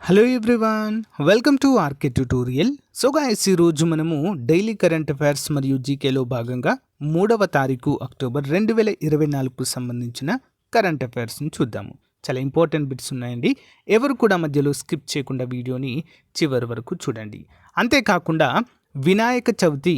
Hello everyone, welcome to RK tutorial. So guys, ఈరోజు మనము daily current affairs మరియు జీకేలో భాగంగా 3వ తారీఖు అక్టోబర్ 2024కు సంబంధించిన కరెంట్ అఫైర్స్ని చూద్దాము. చాలా ఇంపార్టెంట్ బిట్స్ ఉన్నాయండి. ఎవరు కూడా మధ్యలో స్కిప్ చేయకుండా వీడియోని చివరి వరకు చూడండి. అంతేకాకుండా వినాయక చవితి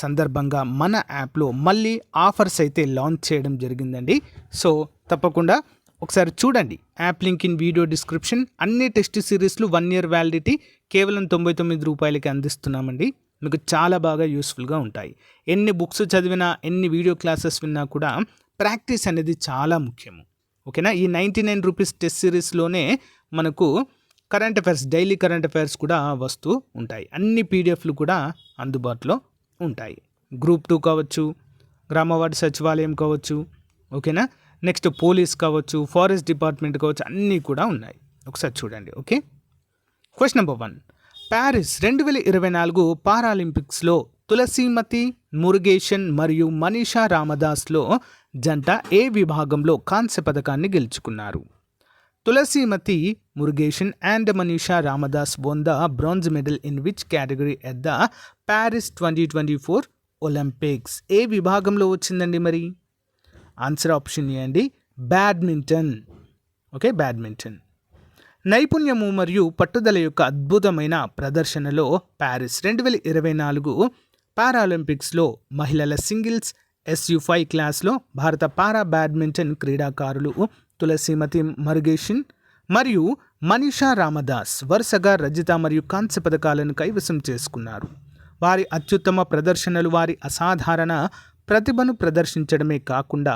సందర్భంగా మన యాప్లో మళ్ళీ ఆఫర్స్ అయితే లాంచ్ చేయడం జరిగిందండి. సో తప్పకుండా ఒకసారి చూడండి. App link in video description. అన్ని టెస్ట్ సిరీస్లు 1 year వ్యాలిడిటీ కేవలం 99 రూపాయలకి అందిస్తున్నామండి. మీకు చాలా బాగా యూస్ఫుల్గా ఉంటాయి. ఎన్ని బుక్స్ చదివినా, ఎన్ని వీడియో క్లాసెస్ విన్నా కూడా ప్రాక్టీస్ అనేది చాలా ముఖ్యము. ఓకేనా? ఈ 99 రూపీస్ టెస్ట్ సిరీస్లోనే మనకు current affairs, daily current affairs కూడా వస్తూ ఉంటాయి. అన్ని పీడిఎఫ్లు కూడా అందుబాటులో ఉంటాయి. గ్రూప్ 2 కావచ్చు, గ్రామవార్డు సచివాలయం కావచ్చు, ఓకేనా, నెక్స్ట్ పోలీస్ కావచ్చు, ఫారెస్ట్ డిపార్ట్మెంట్ కావచ్చు, అన్నీ కూడా ఉన్నాయి. ఒకసారి చూడండి. Okay, question number 1. ప్యారిస్ 2024 పారాలింపిక్స్లో తులసీమతి మురుగేషన్ మరియు మనీషా రామదాస్లో జంట ఏ విభాగంలో కాంస్య పథకాన్ని గెలుచుకున్నారు? Thulasimathi Murugesan and Manisha Ramdas won the bronze medal in which category at the Paris 2024 Olympics? ఏ విభాగంలో వచ్చిందండి మరి? ఆన్సర్ ఆప్షన్ ఏ అండి, బ్యాడ్మింటన్. Okay, badminton. నైపుణ్యము మరియు పట్టుదల యొక్క అద్భుతమైన ప్రదర్శనలో ప్యారిస్ 2024 పారాలింపిక్స్లో మహిళల సింగిల్స్ SU5 క్లాస్లో భారత పారా బ్యాడ్మింటన్ క్రీడాకారులు తులసీమతి మురుగేషన్ మరియు మనీషా రామదాస్ వరుసగా రజిత మరియు కాంస్య పథకాలను కైవసం చేసుకున్నారు. వారి అత్యుత్తమ ప్రదర్శనలు వారి అసాధారణ ప్రతిభను ప్రదర్శించడమే కాకుండా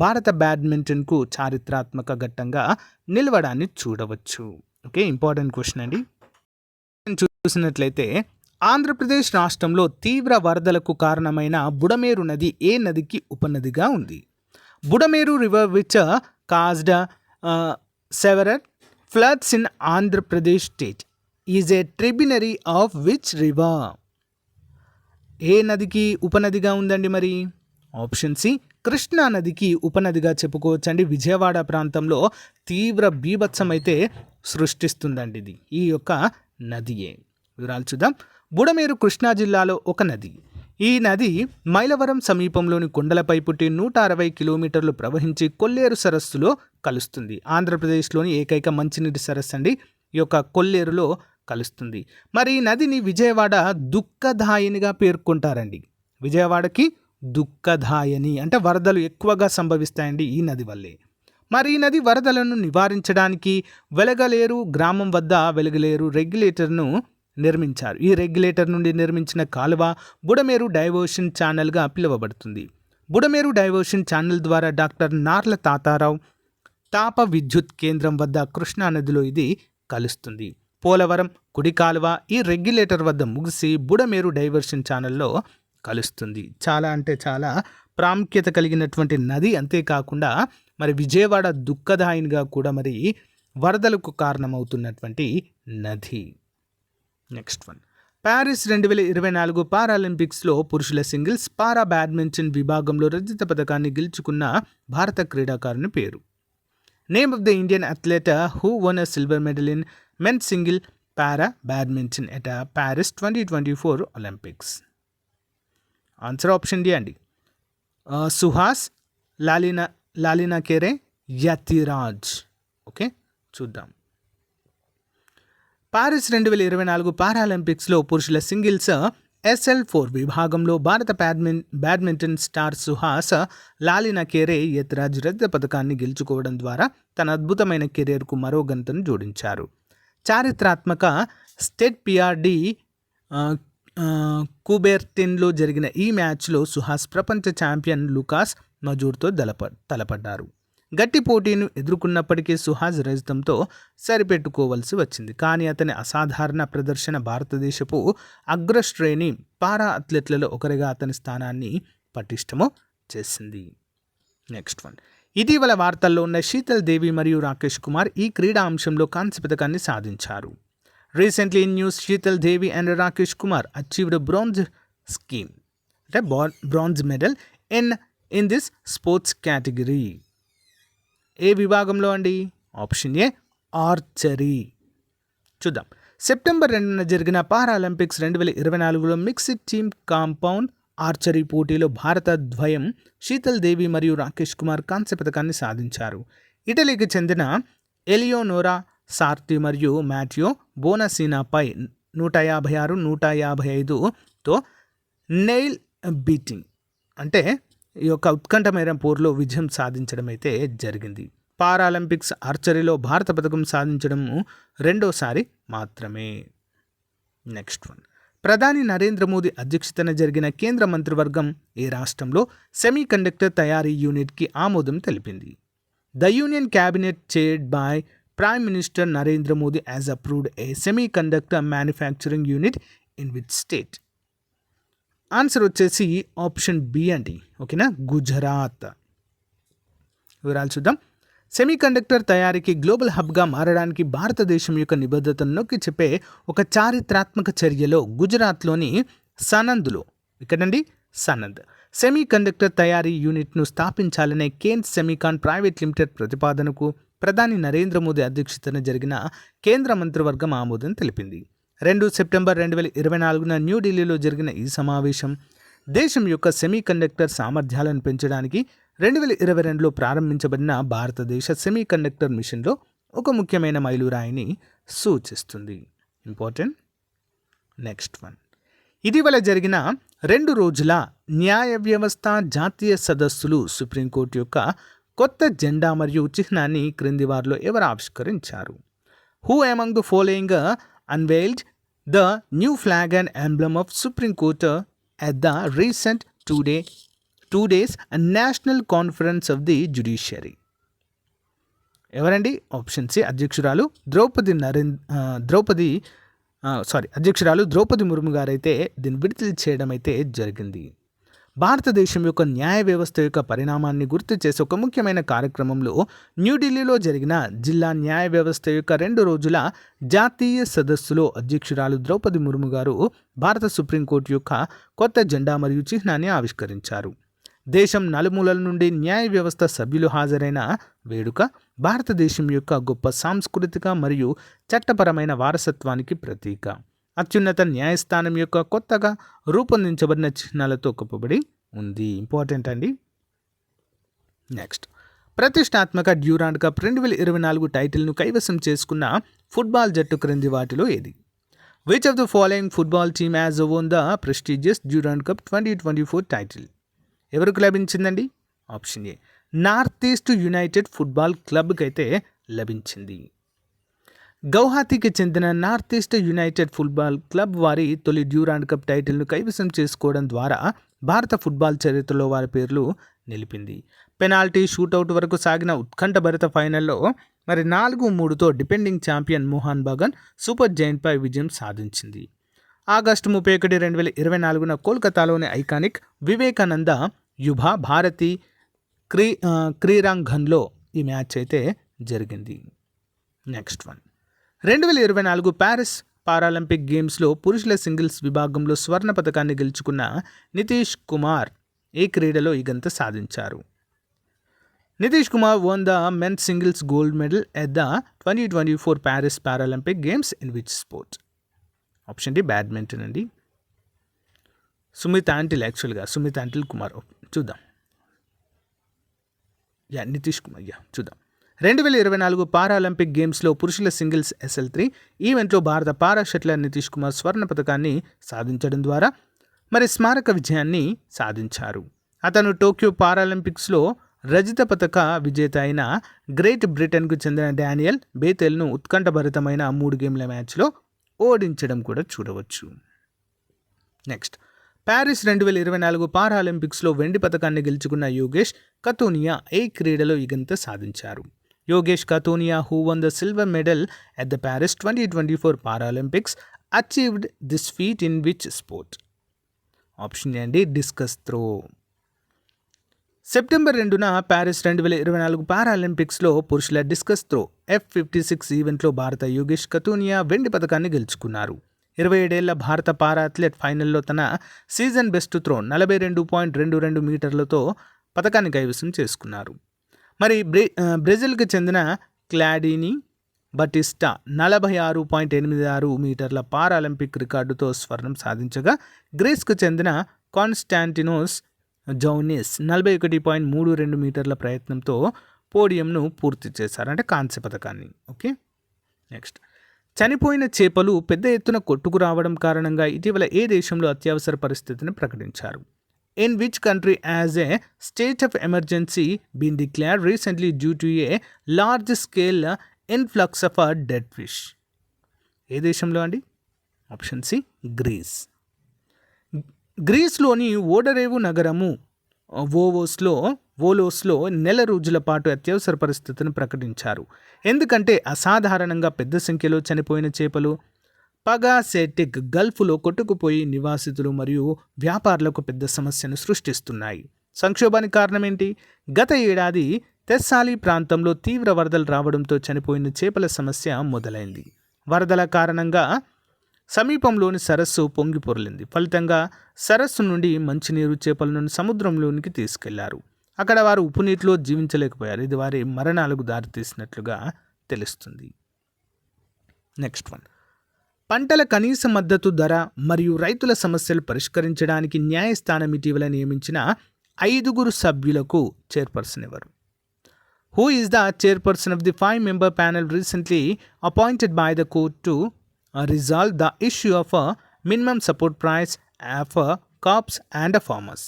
భారత బ్యాడ్మింటన్కు చారిత్రాత్మక ఘట్టంగా నిలవడాన్ని చూడవచ్చు. ఓకే, ఇంపార్టెంట్ క్వశ్చన్ అండి. చూసినట్లయితే ఆంధ్రప్రదేశ్ రాష్ట్రంలో తీవ్ర వరదలకు కారణమైన బుడమేరు నది ఏ నదికి ఉపనదిగా ఉంది? Budameru river which caused several floods in Andhra Pradesh state is a ట్రిబ్యూనరీ of which river? ఏ నదికి ఉపనదిగా ఉందండి మరి? ఆప్షన్ సి, కృష్ణా నదికి ఉపనదిగా చెప్పుకోవచ్చండి. విజయవాడ ప్రాంతంలో తీవ్ర బీభత్సం అయితే సృష్టిస్తుందండి ఇది, ఈ యొక్క నదియే. వివరాలు చూద్దాం. బుడమేరు కృష్ణా జిల్లాలో ఒక నది. ఈ నది మైలవరం సమీపంలోని కొండలపై పుట్టి 160 కిలోమీటర్లు ప్రవహించి కొల్లేరు సరస్సులో కలుస్తుంది. ఆంధ్రప్రదేశ్లోని ఏకైక మంచినీటి సరస్సు అండి ఈ యొక్క కొల్లేరులో కలుస్తుంది. మరి ఈ నదిని విజయవాడ దుఃఖదాయినిగా పేర్కొంటారండి. విజయవాడకి దుఃఖదాయని అంటే వరదలు ఎక్కువగా సంభవిస్తాయండి ఈ నది వల్లే. మరి ఈ నది వరదలను నివారించడానికి వెలగలేరు గ్రామం వద్ద వెలగలేరు రెగ్యులేటర్ను నిర్మించారు. ఈ రెగ్యులేటర్ నుండి నిర్మించిన కాలువ బుడమేరు డైవర్షన్ ఛానల్గా పిలువబడుతుంది. బుడమేరు డైవర్షన్ ఛానల్ ద్వారా డాక్టర్ నార్ల తాతారావు తాప విద్యుత్ కేంద్రం వద్ద కృష్ణా నదిలో ఇది కలుస్తుంది. పోలవరం కుడి కాలువ ఈ రెగ్యులేటర్ వద్ద ముగిసి బుడమేరు డైవర్షన్ ఛానల్లో కలుస్తుంది. చాలా అంటే చాలా ప్రాముఖ్యత కలిగినటువంటి నది. అంతేకాకుండా మరి విజయవాడ దుఃఖదాయినిగా కూడా మరి వరదలకు కారణమవుతున్నటువంటి నది. Next one. ప్యారిస్ 2024 పారాలింపిక్స్లో పురుషుల సింగిల్స్ పారా బ్యాడ్మింటన్ విభాగంలో రజత పథకాన్ని గెలుచుకున్న భారత క్రీడాకారుని పేరు? Name of the Indian athlete who won a silver medal in men's single para badminton at Paris 2024 Olympics? Answer option D అండి, సుహాస్, లాలినా కేరే, యతిరాజ్. ఓకే, చూద్దాం. ప్యారిస్ 2024 పారాలింపిక్స్లో పురుషుల సింగిల్స్ SL4 విభాగంలో భారత badminton star Suhas, Lalinakere, Yathiraj రజత పథకాన్ని గెలుచుకోవడం ద్వారా తన అద్భుతమైన కెరీర్కు మరో ఘనతను జోడించారు. చారిత్రాత్మక స్టేట్ PRD కుబెర్టిన్లో జరిగిన ఈ మ్యాచ్లో సుహాస్ ప్రపంచ ఛాంపియన్ లూకాస్ మజూర్తో తలపడ్డారు. గట్టి పోటీని ఎదుర్కొన్నప్పటికీ సుహాస్ రజతంతో సరిపెట్టుకోవలసి వచ్చింది. కానీ అతని అసాధారణ ప్రదర్శన భారతదేశపు అగ్రశ్రేణి పారా అథ్లెట్లలో ఒకరిగా అతని స్థానాన్ని పటిష్టము చేసింది. Next one. ఇటీవల వార్తల్లో ఉన్న శీతల్ దేవి మరియు రాకేష్ కుమార్ ఈ క్రీడా అంశంలో కాంస్య పథకాన్ని సాధించారు. Recently in news Sheetal Devi and Rakesh Kumar achieved bronze medal in this sports category. ఏ విభాగంలో అండి? Option A, archery. చూద్దాం. సెప్టెంబర్ 2న జరిగిన పారాలింపిక్స్ 2024లో మిక్స్డ్ టీమ్ కాంపౌండ్ ఆర్చరీ పోటీలో భారత ద్వయం శీతల్ దేవి మరియు రాకేష్ కుమార్ కాంస్య పథకాన్ని సాధించారు. ఇటలీకి చెందిన ఎలియోనోరా సార్తి మరియు మాథియో బోనసీనాపై 156-155తో నెయిల్ బీటింగ్ అంటే ఈ యొక్క ఉత్కంఠమైన పోరులో విజయం సాధించడం అయితే జరిగింది. పారాలింపిక్స్ ఆర్చరీలో భారత పథకం సాధించడము రెండోసారి మాత్రమే. Next one. ప్రధాని నరేంద్ర మోదీ అధ్యక్షతన జరిగిన కేంద్ర మంత్రివర్గం ఏ రాష్ట్రంలో సెమీ కండక్టర్ తయారీ యూనిట్కి ఆమోదం తెలిపింది? The union cabinet chaired by prime minister Narendra Modi has approved a semi conductor manufacturing unit in which state? Answer వచ్చేసి ఆప్షన్ బి అండి. ఓకేనా, గుజరాత్. వివరాలు చూద్దాం. సెమీ కండక్టర్ తయారీకి గ్లోబల్ హబ్గా మారడానికి భారతదేశం యొక్క నిబద్ధతను నొక్కి చెప్పే ఒక చారిత్రాత్మక చర్యలో గుజరాత్లోని సనంద్లో సనంద్ సెమీ కండక్టర్ తయారీ యూనిట్ను స్థాపించాలనే కేన్ సెమీకాన్ ప్రైవేట్ లిమిటెడ్ ప్రతిపాదనకు ప్రధాని నరేంద్ర మోదీ అధ్యక్షతన జరిగిన కేంద్ర మంత్రివర్గం ఆమోదం తెలిపింది. 2 సెప్టెంబర్ 2024న న్యూఢిల్లీలో జరిగిన ఈ సమావేశం దేశం యొక్క సెమీ కండక్టర్ సామర్థ్యాలను పెంచడానికి 2022లో ప్రారంభించబడిన భారతదేశ సెమీ కండక్టర్ మిషన్లో ఒక ముఖ్యమైన మైలురాయిని సూచిస్తుంది. ఇంపార్టెంట్. Next one. ఇటీవల జరిగిన 2 రోజుల న్యాయ వ్యవస్థ జాతీయ సదస్సులు సుప్రీంకోర్టు యొక్క కొత్త జెండా మరియు చిహ్నాన్ని క్రింది వారిలో ఎవరు ఆవిష్కరించారు? Who among the following unveiled the new flag and emblem of Supreme Court at the recent two days National Conference of the Judiciary? ఎవరండి? ఆప్షన్ సి అధ్యక్షురాలు ద్రౌపది ముర్ము గారైతే దీన్ని విడుదల చేయడం అయితే జరిగింది. భారతదేశం యొక్క న్యాయ వ్యవస్థ యొక్క పరిణామాన్ని గుర్తు చేసే ఒక ముఖ్యమైన కార్యక్రమంలో న్యూఢిల్లీలో జరిగిన జిల్లా న్యాయ వ్యవస్థ యొక్క 2 రోజుల జాతీయ సదస్సులో అధ్యక్షురాలు ద్రౌపది ముర్ము గారు భారత సుప్రీంకోర్టు యొక్క కొత్త జెండా మరియు చిహ్నాన్ని ఆవిష్కరించారు. దేశం నలుమూలల నుండి న్యాయ వ్యవస్థ సభ్యులు హాజరైన వేడుక భారతదేశం యొక్క గొప్ప సాంస్కృతిక మరియు చట్టపరమైన వారసత్వానికి ప్రతీక. అత్యున్నత న్యాయస్థానం యొక్క కొత్తగా రూపొందించబడిన చిహ్నాలతో కప్పబడి ఉంది. ఇంపార్టెంట్ అండి. నెక్స్ట్. ప్రతిష్టాత్మక డ్యూరాండ్ కప్ 2024 టైటిల్ను కైవసం చేసుకున్న ఫుట్బాల్ జట్టు క్రింది వాటిలో ఏది? Which of the following football team has won the prestigious Durand Cup 2024 title? ఎవరికి లభించిందండి? Option A North East United football క్లబ్కి అయితే లభించింది. గౌహాతీకి చెందిన North East United football club వారి తొలి డ్యూరాండ్ కప్ టైటిల్ను కైవసం చేసుకోవడం ద్వారా భారత ఫుట్బాల్ చరిత్రలో వారి పేర్లు నిలిపింది. పెనాల్టీ షూటౌట్ వరకు సాగిన ఉత్కంఠభరిత ఫైనల్లో 4-3తో defending champion Mohun Bagan super జైంట్పై విజయం సాధించింది. ఆగస్టు 31, 2024న కోల్కతాలోని ఐకానిక్ వివేకానంద యువ భారతి క్రీడాంగణంలో ఈ మ్యాచ్ అయితే జరిగింది. Next one. 2024 ప్యారిస్ పారాలింపిక్ గేమ్స్లో పురుషుల సింగిల్స్ విభాగంలో స్వర్ణ పథకాన్ని గెలుచుకున్న నితీష్ కుమార్ ఏ క్రీడలో ఈ ఘనత సాధించారు? Nitesh Kumar won the men's singles gold medal at the 2024 Paris Paralympic Games in which sport? Option D badminton అండి. సుమిత్ యాంటిల్ కుమార్ చూద్దాం. నితీష్ కుమార్ చూద్దాం. 2024 పారాలింపిక్ గేమ్స్లో పురుషుల సింగిల్స్ SL3 ఈవెంట్లో భారత పారా షట్లర్ నితీష్ కుమార్ స్వర్ణ పథకాన్ని సాధించడం ద్వారా స్మారక విజయాన్ని సాధించారు. అతను టోక్యో పారాలింపిక్స్లో రజత పథక విజేత అయిన గ్రేట్ బ్రిటన్కు చెందిన డానియల్ బేతెల్ను ఉత్కంఠభరితమైన 3 గేమ్ల మ్యాచ్లో ఓడించడం కూడా చూడవచ్చు. నెక్స్ట్. ప్యారిస్ 2024 పారాలింపిక్స్లో వెండి పథకాన్ని గెలుచుకున్న యోగేష్ కథోనియా ఏ క్రీడలో ఈ ఘనత సాధించారు? Yogesh Kathuniya who won the silver medal at the Paris 2024 Paralympics achieved this feat in which sport? Option అండి డిస్కస్ త్రో. సెప్టెంబర్ 2న ప్యారిస్ 2024 పారాలింపిక్స్లో పురుషుల డిస్కస్ త్రో F56 ఈవెంట్లో భారత యోగేష్ కథోనియా వెండి పథకాన్ని గెలుచుకున్నారు. 27 ఏళ్ల భారత పారా అథ్లెట్ ఫైనల్లో తన సీజన్ బెస్ట్ త్రో 42.22 మీటర్లతో పథకాన్ని కైవసం చేసుకున్నారు. బ్రెజిల్కి చెందిన క్లాడిని బటిస్టా 46.86 మీటర్ల పారాలింపిక్ రికార్డుతో స్వర్ణం సాధించగా, గ్రీస్కు చెందిన కాన్స్టాంటినోస్ జౌనిస్ 41.32 మీటర్ల ప్రయత్నంతో పోడియంను పూర్తి చేశారు, అంటే కాంస్య పథకాన్ని. Okay, next. చనిపోయిన చేపలు పెద్ద ఎత్తున కొట్టుకురావడం కారణంగా ఇటీవల ఏ దేశంలో అత్యవసర పరిస్థితిని ప్రకటించారు? In which country has a state of emergency been declared recently due to a large scale influx of dead fish? ఏ దేశంలో అండి? Option C grace. గ్రీస్లోని ఓడరేవు నగరము వోలోస్లో నెల రోజుల పాటు అత్యవసర పరిస్థితిని ప్రకటించారు. ఎందుకంటే అసాధారణంగా పెద్ద సంఖ్యలో చనిపోయిన చేపలు పగాసెటిక్ గల్ఫ్లో కొట్టుకుపోయి నివాసితులు మరియు వ్యాపారులకు పెద్ద సమస్యను సృష్టిస్తున్నాయి. సంక్షోభానికి కారణం ఏంటి? గత ఏడాది తెస్సాలి ప్రాంతంలో తీవ్ర వరదలు రావడంతో చనిపోయిన చేపల సమస్య మొదలైంది. వరదల కారణంగా సమీపంలోని సరస్సు పొంగి పొర్లింది. ఫలితంగా సరస్సు నుండి మంచినీరు చేపలను సముద్రంలోనికి తీసుకెళ్లారు. అక్కడ వారు ఉప్పు నీటిలో జీవించలేకపోయారు. ఇది వారి మరణాలకు దారితీసినట్లుగా తెలుస్తుంది. Next one. పంటల కనీస మద్దతు ధర మరియు రైతుల సమస్యలు పరిష్కరించడానికి న్యాయస్థానం ఇటీవల నియమించిన 5 సభ్యులకు చైర్పర్సన్ ఎవరు? Who is the chairperson of the 5-member panel recently appointed by the court to resolve the issue of a minimum support price for crops and farmers?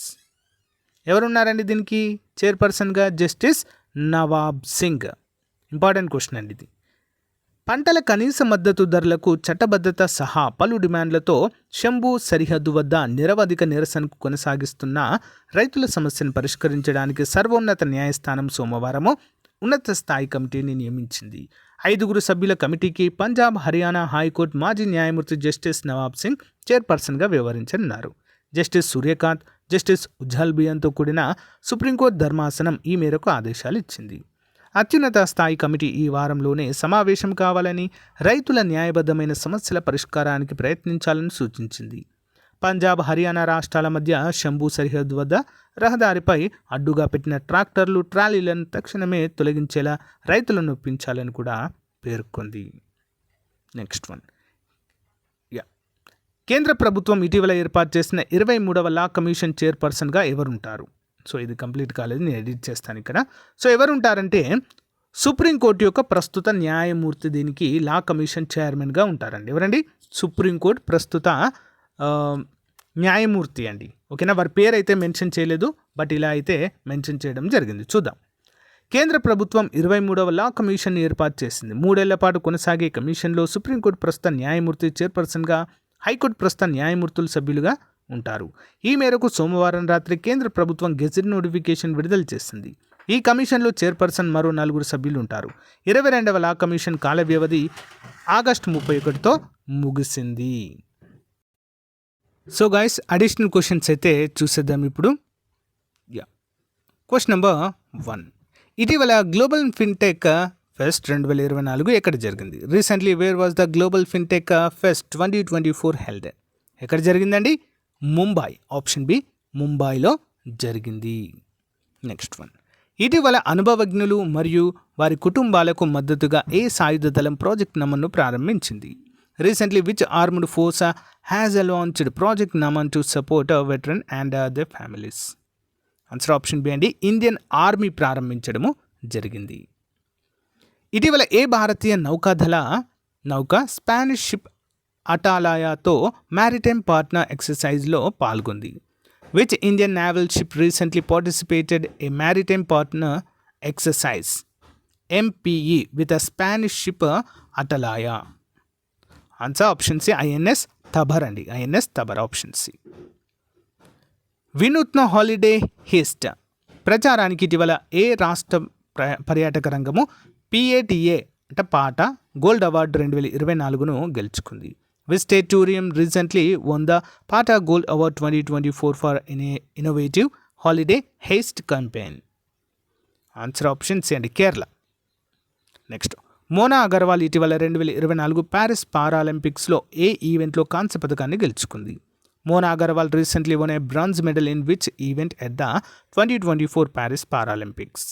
ఎవరున్నారండి దీనికి చైర్పర్సన్గా? Justice Nawab Singh. Important question అండి ఇది. పంటల కనీస మద్దతు ధరలకు చట్టబద్ధత సహా పలు డిమాండ్లతో శంభు సరిహద్దు వద్ద నిరవధిక నిరసనకు కొనసాగిస్తున్న రైతుల సమస్యను పరిష్కరించడానికి సర్వోన్నత న్యాయస్థానం సోమవారం ఉన్నత స్థాయి కమిటీని నియమించింది. 5 సభ్యుల కమిటీకి పంజాబ్, హర్యానా హైకోర్టు మాజీ న్యాయమూర్తి జస్టిస్ నవాబ్ సింగ్ చైర్పర్సన్గా వ్యవహరించనున్నారు. జస్టిస్ సూర్యకాంత్, జస్టిస్ ఉజ్జల్ బియన్తో కూడిన సుప్రీంకోర్టు ధర్మాసనం ఈ మేరకు ఆదేశాలు ఇచ్చింది. అత్యున్నత స్థాయి కమిటీ ఈ వారంలోనే సమావేశం కావాలని, రైతుల న్యాయబద్ధమైన సమస్యల పరిష్కారానికి ప్రయత్నించాలని సూచించింది. పంజాబ్, హర్యానా రాష్ట్రాల మధ్య శంభు సరిహద్దు వద్ద రహదారిపై అడ్డుగా పెట్టిన ట్రాక్టర్లు, ట్రాలీలను తక్షణమే తొలగించేలా రైతులను ఒప్పించాలని కూడా పేర్కొంది. Next one. కేంద్ర ప్రభుత్వం ఇటీవల ఏర్పాటు చేసిన 23వ లా కమిషన్ చైర్పర్సన్గా ఎవరుంటారు? సో ఇది కంప్లీట్ కాలేదు, నేను ఎడిట్ చేస్తాను ఇక్కడ. సో ఎవరుంటారంటే సుప్రీంకోర్టు యొక్క ప్రస్తుత న్యాయమూర్తి దీనికి లా కమిషన్ చైర్మన్గా ఉంటారండి. ఎవరండి? సుప్రీంకోర్టు ప్రస్తుత న్యాయమూర్తి అండి. ఓకేనా, వారి పేరు అయితే మెన్షన్ చేయలేదు, బట్ ఇలా అయితే మెన్షన్ చేయడం జరిగింది. చూద్దాం. కేంద్ర ప్రభుత్వం 23వ లా కమిషన్ ఏర్పాటు చేసింది. 3 ఏళ్ల పాటు కొనసాగే కమిషన్లో సుప్రీంకోర్టు ప్రస్తుత న్యాయమూర్తి చైర్పర్సన్గా, హైకోర్టు ప్రస్తుత న్యాయమూర్తులు సభ్యులుగా ఉంటారు. ఈ మేరకు సోమవారం రాత్రి కేంద్ర ప్రభుత్వం గెజిట్ నోటిఫికేషన్ విడుదల చేసింది. ఈ కమిషన్లో చైర్పర్సన్ మరో 4 సభ్యులు ఉంటారు. 22వ లా కమిషన్ కాల వ్యవధి ఆగస్టు 31తో ముగిసింది. సో గైస్, అడిషనల్ క్వశ్చన్స్ అయితే చూసేద్దాం ఇప్పుడు. Question number 1. ఇటీవల గ్లోబల్ ఫిన్టెక్ ఫెస్ట్ 2024 ఎక్కడ జరిగింది? Recently where was the global fintech pest 2024 held? ఎక్కడ జరిగిందండి? ముంబై. ఆప్షన్ బి, ముంబైలో జరిగింది. Next one. ఇటీవల అనుభవజ్ఞులు మరియు వారి కుటుంబాలకు మద్దతుగా ఏ సాయుధ దళం ప్రాజెక్ట్ నమన్ను ప్రారంభించింది? Recently which armed force has launched project Naman to support veteran and their families? Answer option B అండి, ఇండియన్ ఆర్మీ ప్రారంభించడము జరిగింది. ఇటీవల ఏ భారతీయ నౌకాదళ నౌక స్పానిష్ షిప్ అటాలాయాతో మ్యారిటైమ్ పార్ట్నర్ ఎక్సర్సైజ్లో పాల్గొంది? Which Indian naval ship recently participated a maritime partner exercise MPE with a Spanish ship Atalaya? Answer option C, INS Tabar అండి. INS Tabar, option C. వినూత్న హాలిడే హిస్ట్ ప్రచారానికి ఇటీవల ఏ రాష్ట్ర పర్యాటక రంగము PATA అంటే పాట గోల్డ్ అవార్డు 2024ను గెలుచుకుంది? Which state tourism recently won the PATA gold award 2024 for innovative holiday heist campaign? Answer option C అండి, కేరళ. నెక్స్ట్. మోనా అగర్వాల్ ఇటీవల 2024 ప్యారిస్ పారాలింపిక్స్లో ఏ ఈవెంట్లో కాంస్య పథకాన్ని గెలుచుకుంది? Mona Agarwal recently won a bronze medal in which event at the 2024 Paris Paralympics?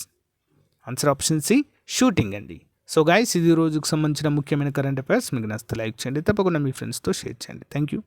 Answer option C, shooting అండి. So guys, ఇది రోజుకు సంబంధించిన ముఖ్యమైన కరెంట్ అఫైర్స్. మీకు నచ్చితే లైక్ చేయండి, తప్పకుండా మీ ఫ్రెండ్స్తో షేర్ చేయండి. Thank you.